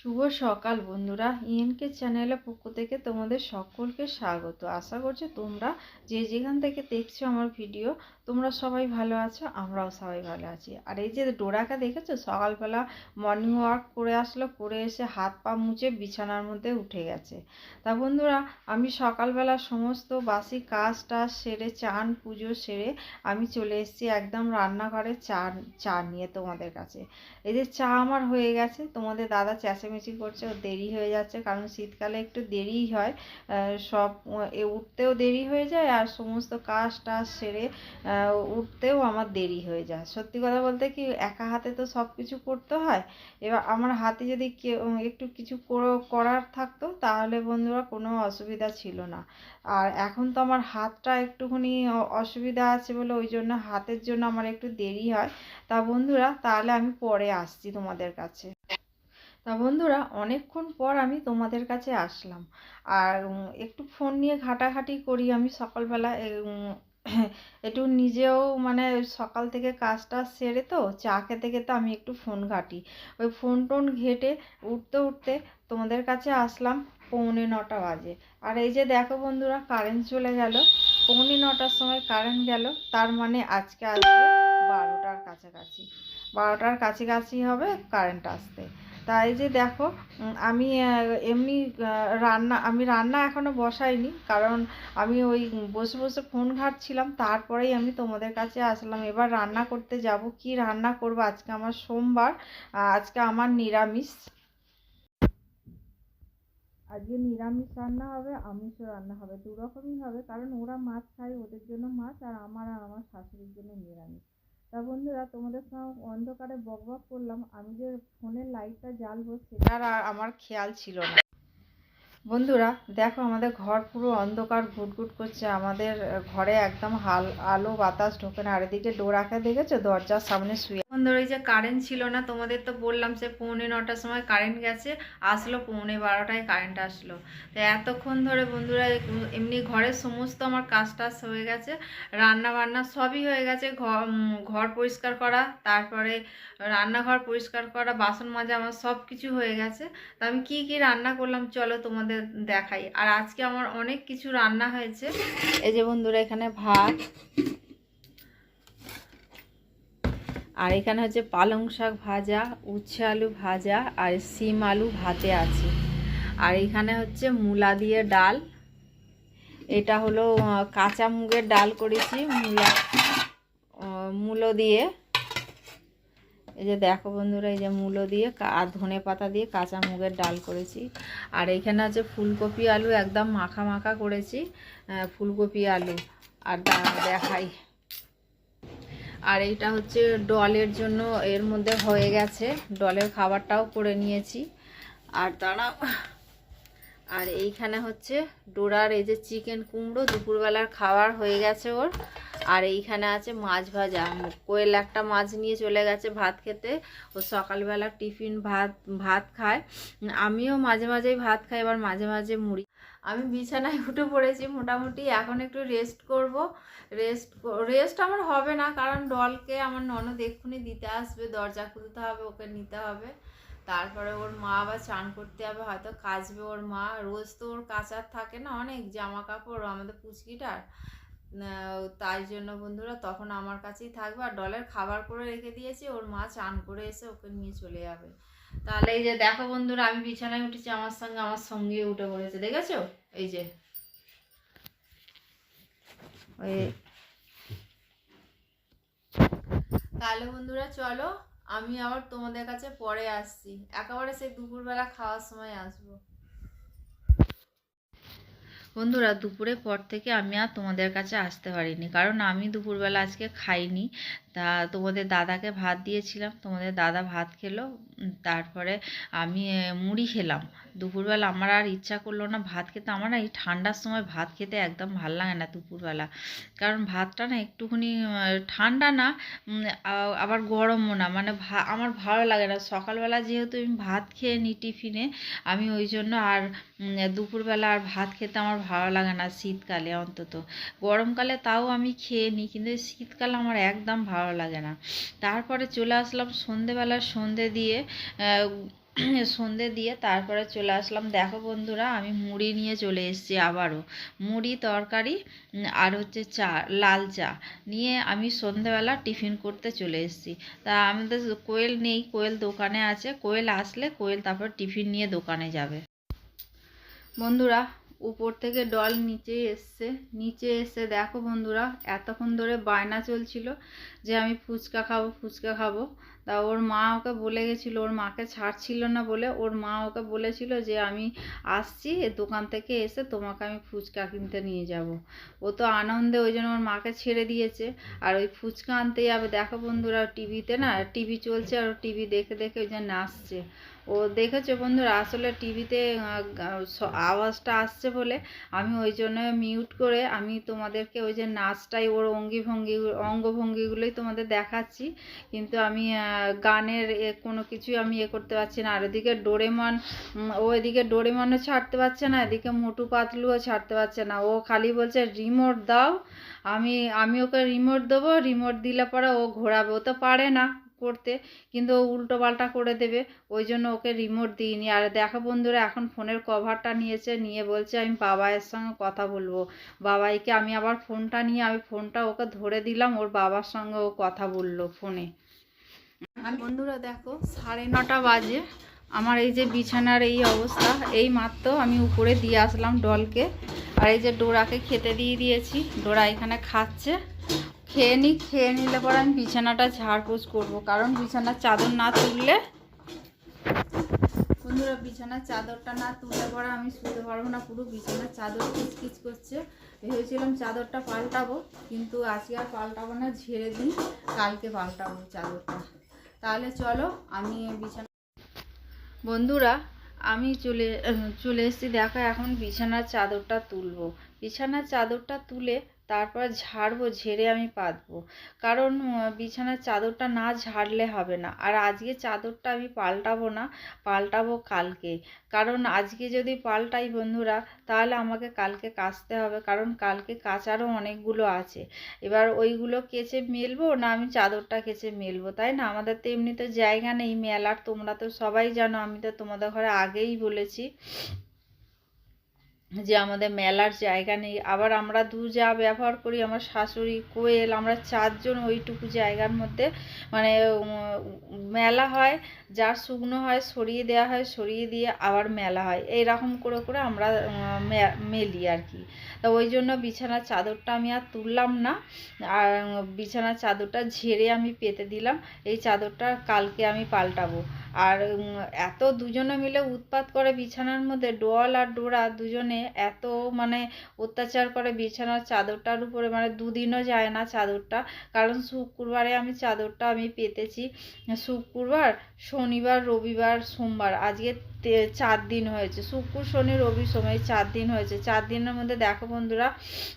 শুভ সকাল বন্ধুরা, ইএনকে চ্যানেলের পক্ষ থেকে তোমাদের সকলকে স্বাগত। আশা করছি তোমরা যে যেখান থেকে দেখছো আমার ভিডিও তোমরা সবাই ভালো আছো, আমরাও সবাই ভালো আছি। আর এই যে ডোরাকে দেখেছো, সকালবেলা মর্নিং ওয়াক করে আসলো, করে এসে হাত পা মুছে বিছানার মধ্যে উঠে গেছে। তা বন্ধুরা, আমি সকালবেলা সমস্ত বাসি কাজ টাজ সেরে চান পুজো সেরে আমি চলে এসেছি একদম রান্নাঘরে চা নিয়ে তোমাদের কাছে। এই যে চা আমার হয়ে গেছে, তোমাদের দাদা চেঁচামেচি করছে, ও দেরি হয়ে যাচ্ছে, কারণ শীতকালে একটু দেরিই হয়, সব উঠতেও দেরি হয়ে যায় আর সমস্ত কাজ টাজ সেরে উঠতেও আমার দেরি হয়ে যায়। সত্যি কথা বলতে কি, একা হাতে তো সব কিছু করতে হয়। এবার আমার হাতে যদি একটু কিছু করার থাকতো তাহলে বন্ধুরা কোনো অসুবিধা ছিল না। আর এখন তো আমার হাতটা একটুখানি অসুবিধা আছে বলে ওই জন্য হাতের জন্য আমার একটু দেরি হয়। তা বন্ধুরা, তাহলে আমি পরে আসছি তোমাদের কাছে। তা বন্ধুরা, অনেকক্ষণ পর আমি তোমাদের কাছে আসলাম। আর একটু ফোন নিয়ে ঘাটাঘাটি করি আমি সকালবেলা। একটু নিজেও মানে সকাল থেকে কাজটা সেরে তো চা খেতে খেতে আমি একটু ফোন ঘাঁটি। ওই ফোন টোন ঘেটে উঠতে উঠতে তোমাদের কাছে আসলাম 8:45 বাজে। আর এই যে দেখো বন্ধুরা, কারেন্ট চলে গেল। 8:45টার সময় কারেন্ট গেল, তার মানে আজকে আসবে 12টার কাছাকাছি। 12টার কাছাকাছি হবে কারেন্ট আসতে। তাই যে দেখো, আমি এমনি আমি রান্না এখনও বসাইনি, কারণ আমি ওই বসে বসে ফোন ঘাঁটছিলাম, তারপরেই আমি তোমাদের কাছে আসলাম। এবার রান্না করতে যাব। কি রান্না করব, আজকে আমার সোমবার, আজকে আমার নিরামিষ। আজকে নিরামিষ রান্না হবে, আমিষও রান্না হবে, দু রকমই হবে, কারণ ওরা মাছ খায়, ওদের জন্য মাছ, আর আমার শাশুড়ির জন্য নিরামিষ। তা বন্ধুরা, তোমাদের সঙ্গে অন্ধকারে বক বক করলাম, আমি যে ফোনের লাইটটা জ্বালবো সেটার আর আমার খেয়াল ছিল না। বন্ধুরা দেখো, আমাদের ঘর পুরো অন্ধকার ঘুটঘুট করছে, আমাদের ঘরে একদম আলো বাতাস ঢোকে না। আর এদিকে ডোরাকে দেখেছো, দরজার সামনে শুয়ে। বন্ধুরা, এই যে কারেন্ট ছিল না, তোমাদের তো বললাম সে 9:45টার সময় কারেন্ট গেছে, আসলো 11:30টায় কারেন্ট আসলো। তো এতক্ষণ ধরে বন্ধুরা এমনি ঘরের সমস্ত আমার কাজ টাজ হয়ে গেছে, রান্না বান্না সবই হয়ে গেছে, ঘর পরিষ্কার করা, তারপরে রান্নাঘর পরিষ্কার করা, বাসন মাজা, আমার সব কিছু হয়ে গেছে। তো আমি কি কি রান্না করলাম চলো তোমাদের দেখাই। আর আজকে আমার অনেক কিছু রান্না হয়েছে। এই যে বন্ধুরা, এখানে ভাত, আর এখানে হচ্ছে পালং শাক ভাজা, উচ্ছে আলু ভাজা, আর শিম আলু ভাতে আছে। আর এখানে হচ্ছে মূলা দিয়ে ডাল, এটা হলো কাঁচা মুগের ডাল করেছি মূলো দিয়ে। এই যে দেখো বন্ধুরা, এই যে মূলো দিয়ে আর ধনে পাতা দিয়ে কাঁচা মুগের ডাল করেছি। আর এইখানে আছে ফুলকপি আলু, একদম মাখা মাখা করেছি ফুলকপি আলু। আর দেখাই, আর এইটা হচ্ছে ডলের জন্য, এর মধ্যে হয়ে গেছে, ডলের খাবারটাও করে নিয়েছি। আর আর এইখানে হচ্ছে ডোরার এই যে চিকেন কুমড়ো, দুপুরবেলার খাবার হয়ে গেছে ওর। আর এইখানে আছে মাছ ভাজা, কোয়েল একটা মাছ নিয়ে চলে গেছে ভাত খেতে, ও সকালবেলা টিফিন ভাত খায়, আমিও মাঝে মাঝেই ভাত খাই, এবার মাঝে মাঝে মুড়ি। আমি বিছানায় উঠে পড়েছি, মোটামুটি এখন একটু রেস্ট করব। রেস্ট আমার হবে না, কারণ ডলকে আমার ননদ এক্ষুনি দিতে আসবে, দরজা খুলতে হবে, ওকে নিতে হবে, তারপরে ওর মা আবার চান করতে হবে, হয়তো কাচবে ওর মা, রোজ তো ওর কাচার থাকে না অনেক জামা কাপড় আমাদের পুচকিটার। তাই জন্য বন্ধুরা তখন আমার কাছেই থাকবে। আর ডলের খাবার করে রেখে দিয়েছি, ওর মা চান করে এসে ওকে নিয়ে চলে যাবে। তাহলে এই যে দেখো বন্ধুরা, আমি বিছানায় উঠেছি, আমার সঙ্গে উঠে পড়েছে, দেখেছো? এই যে ওই। তাহলে বন্ধুরা চলো, আমি আবার তোমাদের কাছে পরে আসছি, একেবারে সেই দুপুরবেলা খাওয়ার সময় আসবো। বন্ধুরা, দুপুরের পর থেকে আমি আর তোমাদের কাছে আসতে পারিনি, কারণ আমি দুপুরবেলা আজকে খাইনি। তা তোমাদের দাদাকে ভাত দিয়েছিলাম, তোমাদের দাদা ভাত খেলো, তারপরে আমি মুড়ি খেলাম। দুপুরবেলা আমার আর ইচ্ছা করলো না ভাত খেতে, আমার না এই ঠান্ডার সময় ভাত খেতে একদম ভাল লাগে না দুপুরবেলা, কারণ ভাতটা না একটুখানি ঠান্ডা না, আবার গরমও না, মানে আমার ভালো লাগে না। সকালবেলা যেহেতু আমি ভাত খেয়ে নিই টিফিনে, আমি ওই জন্য আর দুপুরবেলা আর ভাত খেতে আমার ভালো লাগে না, শীতকালে অন্তত। গরমকালে তাও আমি খেয়ে নিই, কিন্তু শীতকালে আমার একদম ভালো লাগে না। তারপরে চলে আসলাম সন্ধেবেলা, সন্ধে দিয়ে সন্ধে দিয়ে তারপরে চলে আসলাম। দেখো বন্ধুরা, আমি মুড়ি নিয়ে চলে এসেছি আবারও। মুড়ি, তরকারি আর হচ্ছে চা, লাল চা নিয়ে আমি সন্ধেবেলা টিফিন করতে চলে এসেছি। তা আমাদের কোয়েল নেই, কোয়েল দোকানে আছে। কোয়েল আসলে কোয়েল তারপর টিফিন নিয়ে দোকানে যাবে। বন্ধুরা, উপর থেকে ডল নিচে এসছে। নিচে এসে দেখো বন্ধুরা, এতক্ষণ ধরে বায়না চলছিল যে আমি ফুচকা খাবো, ফুচকা খাবো। তা ওর মা ওকে বলে গেছিলো, ওর মাকে ছাড়ছিল না বলে ওর মা ওকে বলেছিল যে আমি আসছি, দোকান থেকে এসে তোমাকে আমি ফুচকা কিনতে নিয়ে যাব। ও তো আনন্দে ওই জন্য ওর মাকে ছেড়ে দিয়েছে আর ওই ফুচকা আনতে যাবে। দেখো বন্ধুরা, টিভিতে না টিভি চলছে আর টিভি দেখে দেখে ওই জন্য নাচছে। ও দেখেছো বন্ধুরা, আসলে টিভিতে আওয়াজটা আসছে বলে আমি ওই জন্য মিউট করে আমি তোমাদেরকে ওই যে নাচটাই, ওর অঙ্গভঙ্গিগুলোই তোমাদের দেখাচ্ছি। কিন্তু আমি গানের কোনো কিছুই আমি করতে পারছি না। আর এদিকে ডোরেমন, ও এদিকে ডোরেমনও ছাড়তে পারছে না, এদিকে মোটু পাতলুও ছাড়তে পারছে না। ও খালি বলছে রিমোট দাও। আমি ওকে রিমোট দেবো, রিমোট দিলে পরে ও ঘোরাবে। ও তো পারে না করতে, কিন্তু ও উল্টো পাল্টা করে দেবে। ওই জন্য ওকে রিমোট দিইনি। আর দেখো বন্ধুরা, এখন ফোনের কভারটা নিয়েছে, নিয়ে বলছে আমি বাবাইয়ের সঙ্গে কথা বলবো। বাবাইকে আমি আবার ফোনটা নিয়ে আমি ফোনটা ওকে ধরে দিলাম, ওর বাবার সঙ্গে ও কথা বললো ফোনে। বন্ধুরা দেখো, 9:30 বাজে। আমার এই যে বিছানার এই অবস্থা, এই মাত্র আমি উপরে দিয়ে আসলাম ডলকে। আর এই যে ডোরাকে খেতে দিয়ে দিয়েছি, ডোরা এখানে খাচ্ছে। খেয়ে নিলে পরে আমি বিছানাটা ঝাড়পোছ করবো, কারণ বিছানার চাদর না তুললে, বন্ধুরা বিছানার চাদরটা না তুললে পরে আমি শুতে পারবো না। পুরো বিছানার চাদর কিচকিচ করছে। ভেবেছিলাম চাদরটা পাল্টাবো, কিন্তু আজকে আর পাল্টাবো না, ঝেড়ে দিই, কালকে পাল্টাবো চাদরটা। তাহলে চলো আমি বিছানা, বন্ধুরা আমি চলে এসেছি। দেখো এখন বিছানার চাদরটা তুলবো। বিছানার চাদরটা তুলে তারপর ঝাড়বো, ঝেড়ে আমি পাতবো। কারণ বিছানার চাদরটা না ঝাড়লে হবে না। আর আজকে চাদরটা আমি পাল্টাবো না, পাল্টাবো কালকে। কারণ আজকে যদি পাল্টাই বন্ধুরা, তাহলে আমাকে কালকে কাচতে হবে, কারণ কালকে কাচারও অনেকগুলো আছে। এবার ওইগুলো কেচে মেলবো না আমি চাদরটা কেচে মেলবো, তাই না? আমাদের তো এমনিতে জায়গা নেই মেলার, তোমরা তো সবাই জানো। আমি তো তোমাদের ঘরে আগেই বলেছি যে আমাদের মেলার জায়গা নেই। আবার আমরা যা ব্যবহার করি, আমার শাশুড়ি, কোয়েল, আমরা 4 জন ওইটুকু জায়গার মধ্যে মানে মেলা হয়। যার শুকনো হয় সরিয়ে দেওয়া হয়, সরিয়ে দিয়ে আবার মেলা হয়, এইরকম করে করে আমরা মেলি আর কি। তা ওই জন্য বিছানার চাদরটা আমি আর তুললাম না, আর বিছানার চাদরটা ঝেড়ে আমি পেতে দিলাম। এই চাদরটা কালকে আমি পাল্টাবো। আর এত দুজনে মিলে উৎপাত করে বিছানার মধ্যে, ডল আর ডোরা দুজনে এত মানে অত্যাচার করে বিছানার চাদরটার উপরে, মানে দুদিনও যায় না চাদরটা। কারণ শুক্রবারে আমি চাদরটা আমি পেতেছি, শুক্রবার, শনিবার, রবিবার, সোমবার, আজকে 4 দিন হয়েছে। শুক্র, শনি, রবি, সোম, এই 4 দিন হয়েছে। 4 দিনের মধ্যে দেখো বন্ধুরা,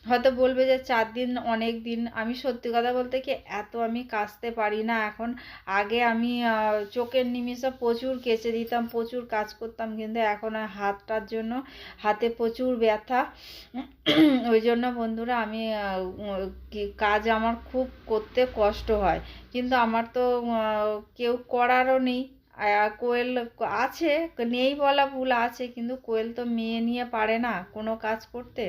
হয়তো বলবে যে 4 দিন অনেক দিন। আমি সত্যি কথা বলতে কি, এত আমি কাচতে পারি না এখন। আগে আমি চোখের নিমেষে প্রচুর কেচে দিতাম, প্রচুর কাজ করতাম, কিন্তু এখন হাতটার জন্য হাতে প্রচুর ব্যথা। ওই জন্য বন্ধুরা আমি কাজ আমার খুব করতে কষ্ট হয়। কিন্তু আমার তো কেউ করারও নেই। কোয়েল আছে, নেই বলা ভুল, আছে, কিন্তু কোয়েল তো মেয়ে নিয়ে পারে না কোনো কাজ করতে।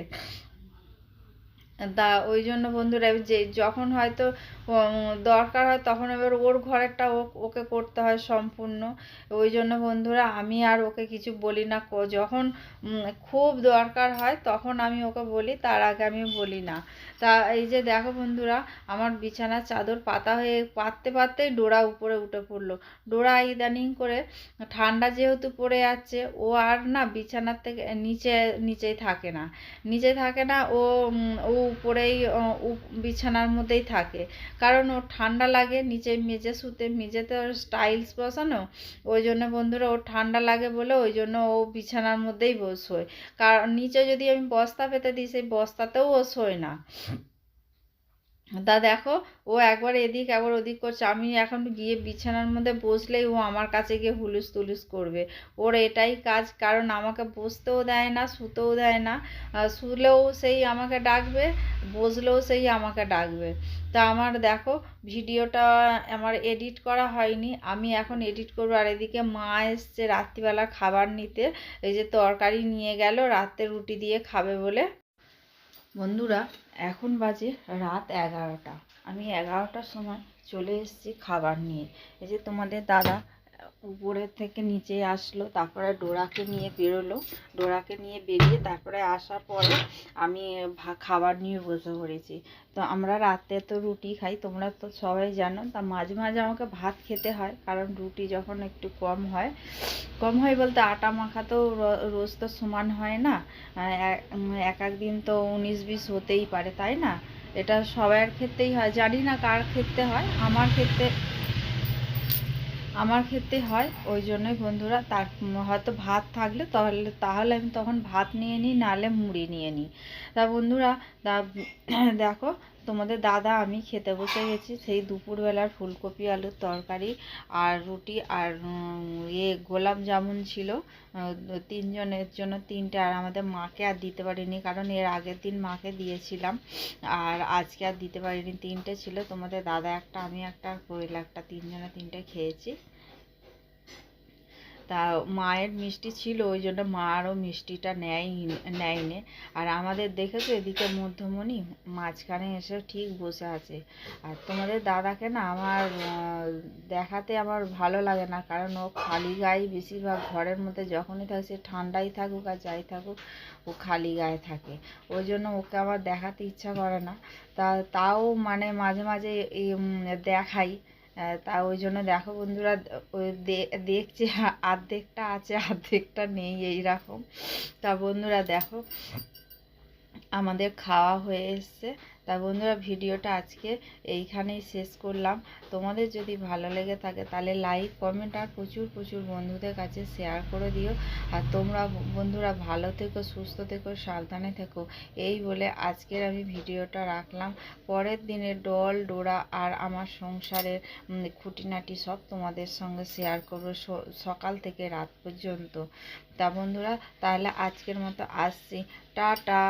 তা ওই জন্য বন্ধুরা যে যখন হয়তো দরকার হয় তখন এবার ওর ঘরেরটা ওকে করতে হয় সম্পূর্ণ। ওই জন্য বন্ধুরা আমি আর ওকে কিছু বলি না। যখন খুব দরকার হয় তখন আমি ওকে বলি, তার আগে আমি বলি না। তা এই যে দেখো বন্ধুরা, আমার বিছানার চাদর পাততে পাততেই ডোরা উপরে উঠে পড়লো। ডোরা ইদানিং করে ঠান্ডা যেহেতু পড়ে যাচ্ছে, ও আর না বিছানার থেকে নিচেই থাকে না, ও উপরেই বিছানার মধ্যেই থাকে। কারণ ওর ঠান্ডা লাগে, নিচে মেঝে শুতে, মেঝেতে ওর টাইলস বসানো। ওই জন্য বন্ধুরা ওর ঠান্ডা লাগে বলে ওই জন্য ও বিছানার মধ্যেই শোয়। কারণ নিচে যদি আমি বস্তা পেতে দিই, সেই বস্তাতেও ও শোয় না। তা দেখো, ও একবার এদিক একবার ওদিক করছে। আমি এখন গিয়ে বিছানার মধ্যে বসলেই ও আমার কাছে গিয়ে হুলুস তুলুস করবে। ওর এটাই কাজ, কারণ আমাকে বসতেও দেয় না, শুতেও দেয় না। শুলেও সেই আমাকে ডাকবে, বসলেও সেই আমাকে ডাকবে। তা আমার দেখো, ভিডিওটা আমার এডিট করা হয়নি, আমি এখন এডিট করবো। আর এদিকে মা এসছে রাত্রিবেলা খাবার নিতে, এই যে তরকারি নিয়ে গেল রাতে রুটি দিয়ে খাবে বলে। বন্ধুরা, এখন বাজে রাত 11টা। আমি 11টার সময় চলে এসেছি খাবার নিয়ে। এই যে তোমাদের দাদা উপরের থেকে নিচে আসলো, তারপরে ডোরাকে নিয়ে বেরোলো। ডোরাকে নিয়ে বেরিয়ে তারপরে আসার পরে আমি খাবার নিয়ে বসে পড়েছি। তো আমরা রাতে তো রুটি খাই, তোমরা তো সবাই জানো। তা মাঝে মাঝে আমাকে ভাত খেতে হয়, কারণ রুটি যখন একটু কম হয়, কম হয় বলতে আটা মাখা তো রোজ তো সমান হয় না। এক এক দিন তো 19-20 হতেই পারে, তাই না? এটা সবার ক্ষেত্রেই হয়, জানি না কার ক্ষেত্রে হয়। আমার ক্ষেত্রে হয়। ওই জন্যই বন্ধুরা, তার হয়তো ভাত থাকলে তাহলে আমি তখন ভাত নিয়ে নিই, নাহলে মুড়ি নিয়ে নিই। তা বন্ধুরা, তা দেখো, তোমাদের দাদা আমি খেতে বসে গেছি। সেই দুপুরবেলার ফুলকপি আলুর তরকারি আর রুটি আর গোলাপ জামুন ছিল। তিনজনের জন্য তিনটে, আর আমাদের মাকে আর দিতে পারিনি, কারণ এর আগের দিন মাকে দিয়েছিলাম, আর আজকে আর দিতে পারিনি। তিনটে ছিল, তোমাদের দাদা একটা, আমি একটা, আর কোয়েল একটা, তিনজনে তিনটে খেয়েছি। তা মায়ের মিষ্টি ছিল, ওই জন্য মা আরও মিষ্টিটা নেয়নি। আর আমাদের দেখেছো এদিকে মধ্যমণি মাঝখানে এসে ঠিক বসে আছে। আর তোমাদের দাদাকে না আমার দেখাতে আমার ভালো লাগে না, কারণ ও খালি গায়ে বেশিরভাগ ঘরের মধ্যে যখনই থাকে, সে ঠান্ডাই থাকুক আর যাই থাকুক, ও খালি গায়ে থাকে। ওই জন্য ওকে আমার দেখাতে ইচ্ছা করে না। তাও মানে মাঝে মাঝে দেখাই। তা ওই জন্য দেখো বন্ধুরা, ওই দেখছে অর্ধেকটা আছে অর্ধেকটা নেই, এইরকম। তা বন্ধুরা দেখো, আমাদের খাওয়া হয়ে এসছে। তা বন্ধুরা, ভিডিওটা আজকে এইখানেই শেষ করলাম। তোমাদের যদি ভালো লেগে থাকে তাহলে লাইক কমেন্ট আর প্রচুর প্রচুর বন্ধুদের কাছে শেয়ার করে দিও। আর তোমরা বন্ধুরা ভালো থেকো, সুস্থ থেকো, সাবধানে থেকো, এই বলে আজকের আমি ভিডিওটা রাখলাম। পরের দিনে ডল ডোরা আর আমার সংসারের খুঁটিনাটি সব তোমাদের সঙ্গে শেয়ার করবো, সকাল থেকে রাত পর্যন্ত। তা বন্ধুরা, তাহলে আজকের মতো আসছি, টাটা।